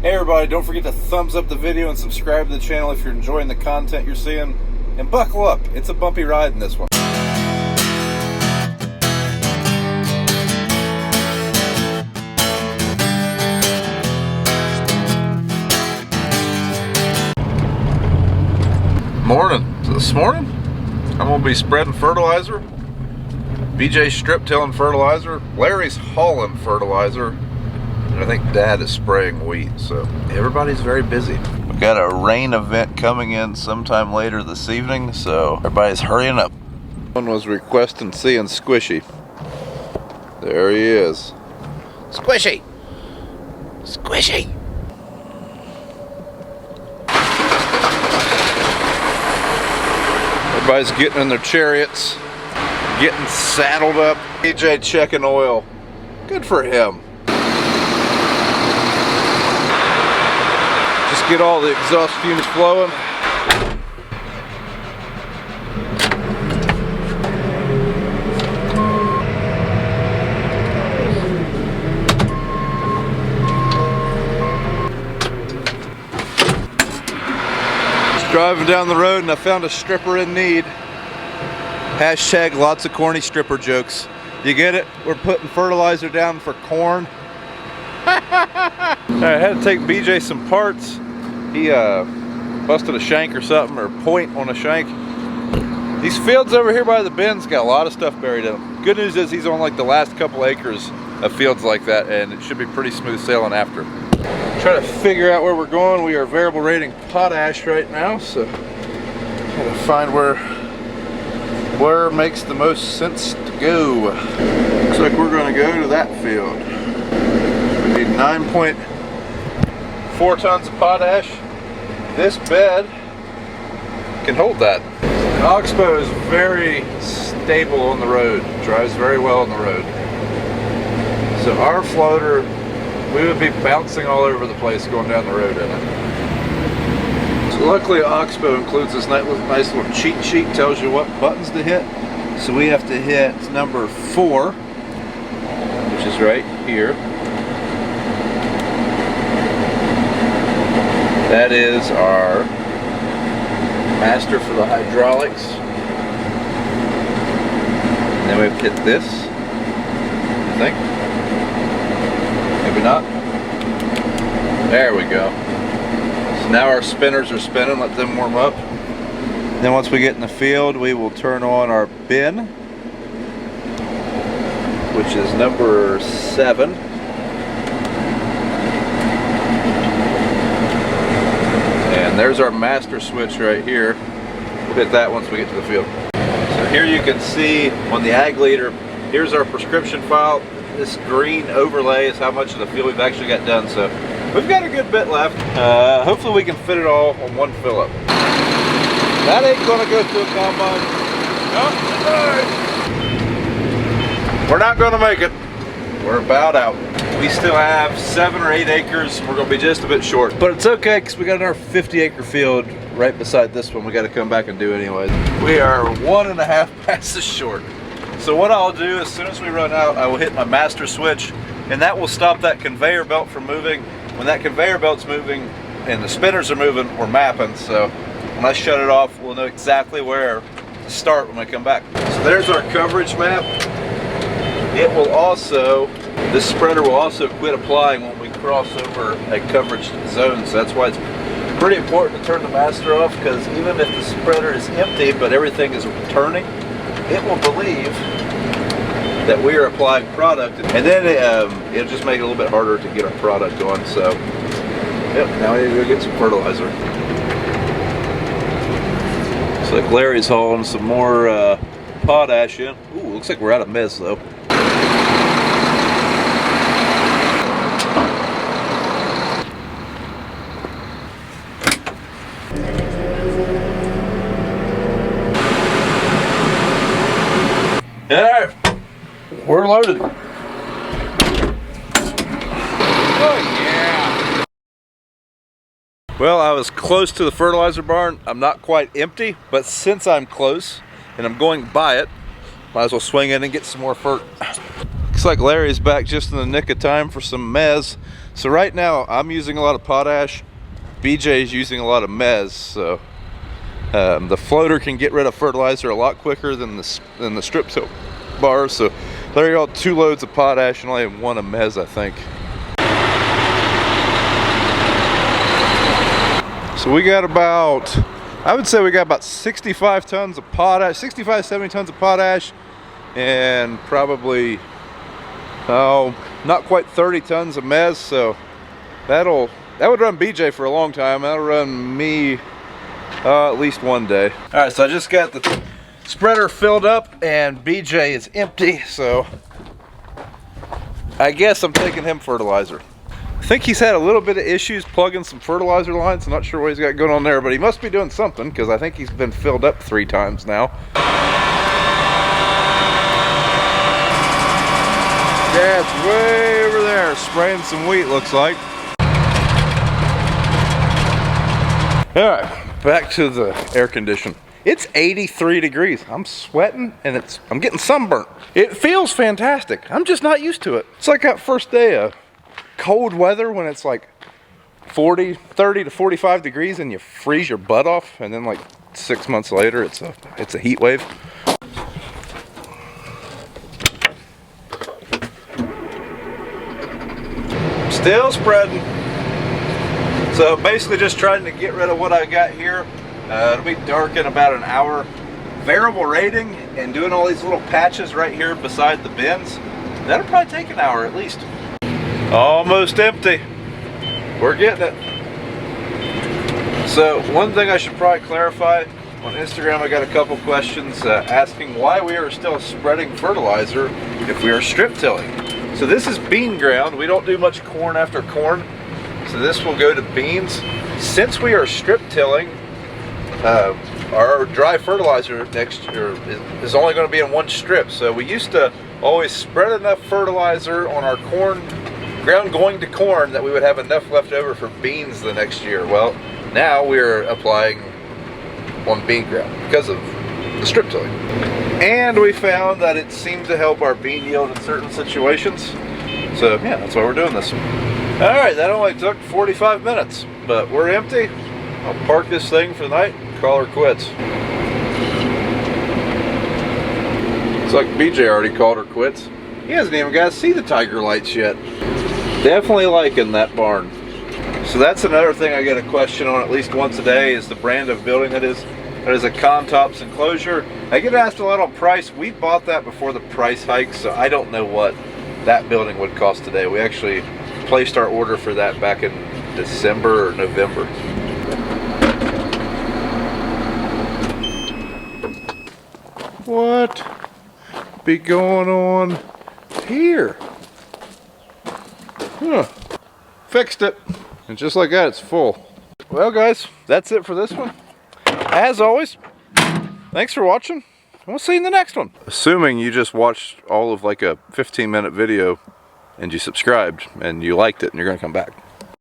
Hey everybody, don't forget to thumbs up the video and subscribe to the channel if you're enjoying the content you're seeing. And buckle up, it's a bumpy ride in this one. Morning. So this morning, I'm going to be spreading fertilizer. BJ's strip tilling fertilizer. Larry's hauling fertilizer. I think Dad is spraying wheat, so everybody's very busy. We've got a rain event coming in sometime later this evening, so everybody's hurrying up. One was requesting seeing Squishy. There he is. Squishy! Squishy! Everybody's getting in their chariots, getting saddled up. BJ checking oil. Good for him. Get all the exhaust fumes flowing. Just driving down the road and I found a stripper in need. Hashtag lots of corny stripper jokes. You get it? We're putting fertilizer down for corn. I had to take BJ some parts. He busted a shank or something, or point on a shank. These fields over here by the bends got a lot of stuff buried in them. Good news is he's on like the last couple acres of fields like that, and it should be pretty smooth sailing after. Try to figure out where we're going. We are variable rating potash right now, so gotta find where makes the most sense to go. Looks like we're gonna go to that field. We need 9.4 tons of potash. This bed can hold that. The Oxbow is very stable on the road, drives very well on the road. So our floater, we would be bouncing all over the place going down the road in it. So luckily Oxbow includes this nice little cheat sheet, tells you what buttons to hit. So we have to hit number 4, which is right here. That is our master for the hydraulics. And then we have to hit this, I think. Maybe not. There we go. So now our spinners are spinning, let them warm up. Then once we get in the field, we will turn on our bin, which is number 7. There's our master switch right here. We'll hit that once we get to the field. So here you can see on the ag leader, here's our prescription file. This green overlay is how much of the field we've actually got done. So we've got a good bit left. Hopefully we can fit it all on one fill up. That ain't gonna go through a combine. No, we're not gonna make it. We're about out. We still have 7 or 8 acres. We're gonna be just a bit short, but it's okay because we got our 50-acre field right beside this one. We got to come back and do anyways. We are 1.5 passes short. So what I'll do as soon as we run out, I will hit my master switch, and that will stop that conveyor belt from moving. When that conveyor belt's moving and the spinners are moving, we're mapping. So when I shut it off, we'll know exactly where to start when we come back. So there's our coverage map. It will also, this spreader will also quit applying when we cross over a coverage zone. So that's why it's pretty important to turn the master off, because even if the spreader is empty but everything is turning, it will believe that we are applying product, and then it'll just make it a little bit harder to get our product on. So yep, now we need to go get some fertilizer. Looks like Larry's hauling some more potash in. Ooh, looks like we're out of mist though. Alright, we're loaded. Oh yeah. Well, I was close to the fertilizer barn. I'm not quite empty, but since I'm close and I'm going by it, might as well swing in and get some more Looks like Larry's back just in the nick of time for some mez. So right now I'm using a lot of potash. BJ's using a lot of mez. So the floater can get rid of fertilizer a lot quicker than the strip tilt bars. So Larry got 2 loads of potash and only 1 of mez, I think. So we got about, I would say we got about 65 tons of potash, 65, 70 tons of potash, and probably, not quite 30 tons of mez. So that would run BJ for a long time. That'll run me at least one day. All right, so I just got the spreader filled up and BJ is empty. So I guess I'm taking him fertilizer. I think he's had a little bit of issues plugging some fertilizer lines. I'm not sure what he's got going on there, but he must be doing something because I think he's been filled up 3 times now. Yeah, it's way over there spraying some wheat, looks like. All right, back to the air condition. It's 83 degrees. I'm sweating and I'm getting sunburnt. It feels fantastic. I'm just not used to it. It's like that first day of cold weather when it's like 30 to 45 degrees and you freeze your butt off, and then like 6 months later it's a heat wave. Still spreading. So basically just trying to get rid of what I got here. It'll be dark in about an hour. Variable rating and doing all these little patches right here beside the bins, that'll probably take an hour at least. Almost empty. We're getting it. So one thing I should probably clarify, on Instagram I got a couple questions asking why we are still spreading fertilizer if we are strip tilling. So this is bean ground. We don't do much corn after corn. So this will go to beans. Since we are strip tilling, our dry fertilizer next year is only going to be in 1 strip. So we used to always spread enough fertilizer on our corn ground going to corn that we would have enough left over for beans the next year. Well, now we're applying on bean ground because of the strip tilling. And we found that it seemed to help our bean yield in certain situations. So yeah, that's why we're doing this. All right, that only took 45 minutes, but we're empty. I'll park this thing for the night and call her quits. Looks like BJ already called her quits. He hasn't even got to see the tiger lights yet. Definitely liking that barn. So that's another thing I get a question on at least once a day, is the brand of building that is. That is a Contops enclosure. I get asked a lot on price. We bought that before the price hike, so I don't know what that building would cost today. We actually placed our order for that back in December or November. What be going on here? Huh. Fixed it. And just like that, it's full. Well guys, that's it for this one. As always, thanks for watching, and we'll see you in the next one. Assuming you just watched all of like a 15-minute video and you subscribed and you liked it and you're gonna come back.